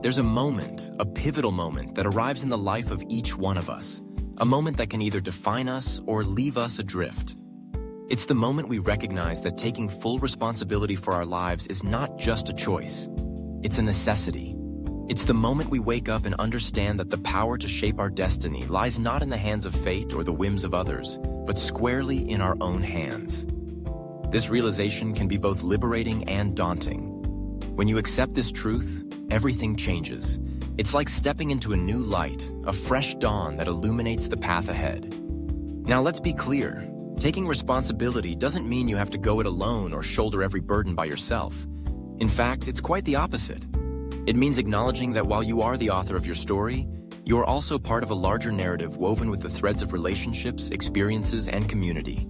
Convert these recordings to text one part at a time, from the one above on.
There's a moment, a pivotal moment that arrives in the life of each one of us, a moment that can either define us or leave us adrift. It's the moment we recognize that taking full responsibility for our lives is not just a choice, it's a necessity. It's the moment we wake up and understand that the power to shape our destiny lies not in the hands of fate or the whims of others, but squarely in our own hands. This realization can be both liberating and daunting. When you accept this truth, everything changes. It's like stepping into a new light, a fresh dawn that illuminates the path ahead. Now let's be clear. Taking responsibility doesn't mean you have to go it alone or shoulder every burden by yourself. In fact, it's quite the opposite. It means acknowledging that while you are the author of your story, you are also part of a larger narrative woven with the threads of relationships, experiences, and community.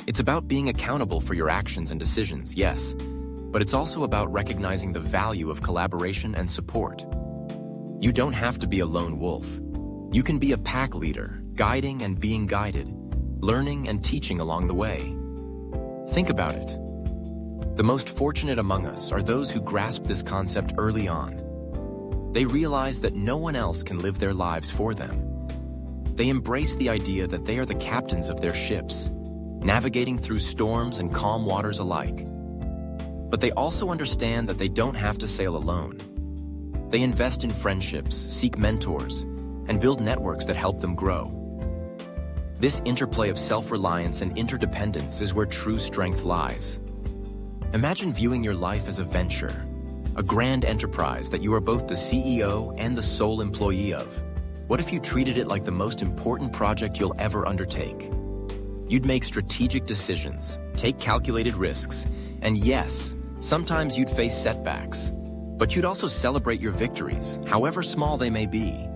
It's about being accountable for your actions and decisions, yes, but it's also about recognizing the value of collaboration and support. You don't have to be a lone wolf. You can be a pack leader, guiding and being guided, learning and teaching along the way. Think about it. The most fortunate among us are those who grasp this concept early on. They realize that no one else can live their lives for them. They embrace the idea that they are the captains of their ships, navigating through storms and calm waters alike. But they also understand that they don't have to sail alone. They invest in friendships, seek mentors, and build networks that help them grow. This interplay of self-reliance and interdependence is where true strength lies. Imagine viewing your life as a venture, a grand enterprise that you are both the CEO and the sole employee of. What if you treated it like the most important project you'll ever undertake? You'd make strategic decisions, take calculated risks, and yes, sometimes you'd face setbacks. But you'd also celebrate your victories, however small they may be.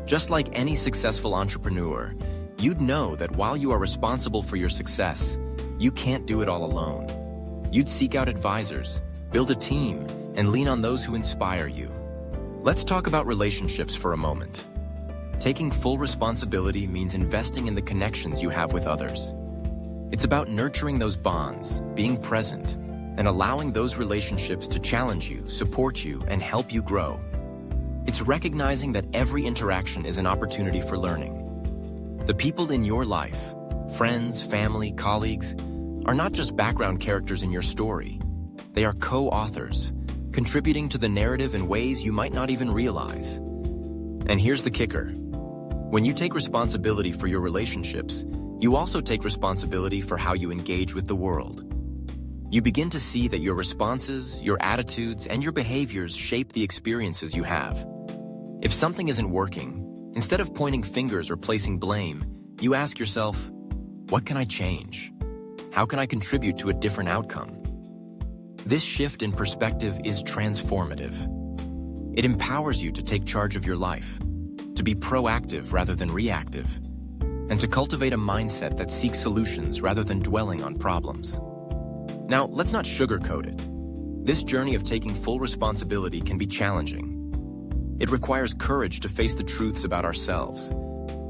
Just like any successful entrepreneur, you'd know that while you are responsible for your success, you can't do it all alone. You'd seek out advisors, build a team, and lean on those who inspire you. Let's talk about relationships for a moment. Taking full responsibility means investing in the connections you have with others. It's about nurturing those bonds, being present, and allowing those relationships to challenge you, support you, and help you grow. It's recognizing that every interaction is an opportunity for learning. The people in your life, friends, family, colleagues, are not just background characters in your story. They are co-authors, contributing to the narrative in ways you might not even realize. And here's the kicker. When you take responsibility for your relationships, you also take responsibility for how you engage with the world. You begin to see that your responses, your attitudes, and your behaviors shape the experiences you have. If something isn't working, instead of pointing fingers or placing blame, you ask yourself, what can I change? How can I contribute to a different outcome? This shift in perspective is transformative. It empowers you to take charge of your life, to be proactive rather than reactive, and to cultivate a mindset that seeks solutions rather than dwelling on problems. Now, let's not sugarcoat it. This journey of taking full responsibility can be challenging. It requires courage to face the truths about ourselves,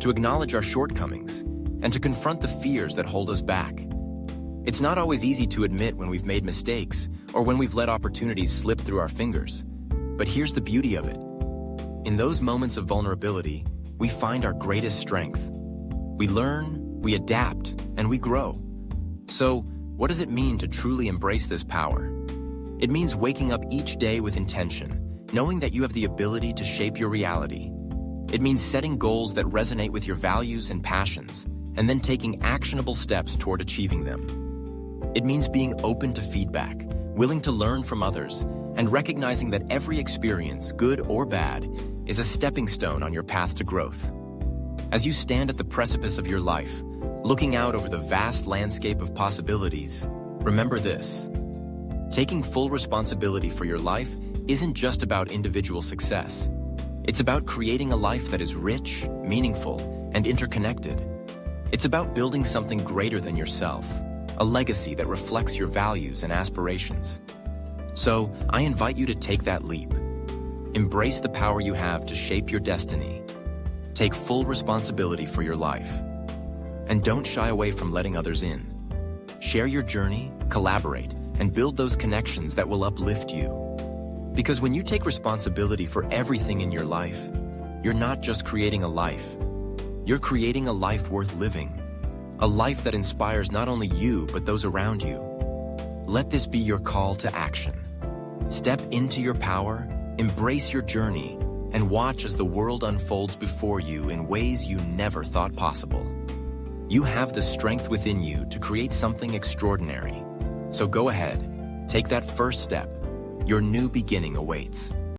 to acknowledge our shortcomings, and to confront the fears that hold us back. It's not always easy to admit when we've made mistakes or when we've let opportunities slip through our fingers. But here's the beauty of it. In those moments of vulnerability, we find our greatest strength. We learn, we adapt, and we grow. So, what does it mean to truly embrace this power? It means waking up each day with intention, knowing that you have the ability to shape your reality. It means setting goals that resonate with your values and passions, and then taking actionable steps toward achieving them. It means being open to feedback, willing to learn from others, and recognizing that every experience, good or bad, is a stepping stone on your path to growth. As you stand at the precipice of your life, looking out over the vast landscape of possibilities, remember this. Taking full responsibility for your life isn't just about individual success. It's about creating a life that is rich, meaningful, and interconnected. It's about building something greater than yourself, a legacy that reflects your values and aspirations. So, I invite you to take that leap. Embrace the power you have to shape your destiny. Take full responsibility for your life. And don't shy away from letting others in. Share your journey, collaborate, and build those connections that will uplift you. Because when you take responsibility for everything in your life, you're not just creating a life. You're creating a life worth living. A life that inspires not only you, but those around you. Let this be your call to action. Step into your power, embrace your journey, and watch as the world unfolds before you in ways you never thought possible. You have the strength within you to create something extraordinary. So go ahead, take that first step. Your new beginning awaits.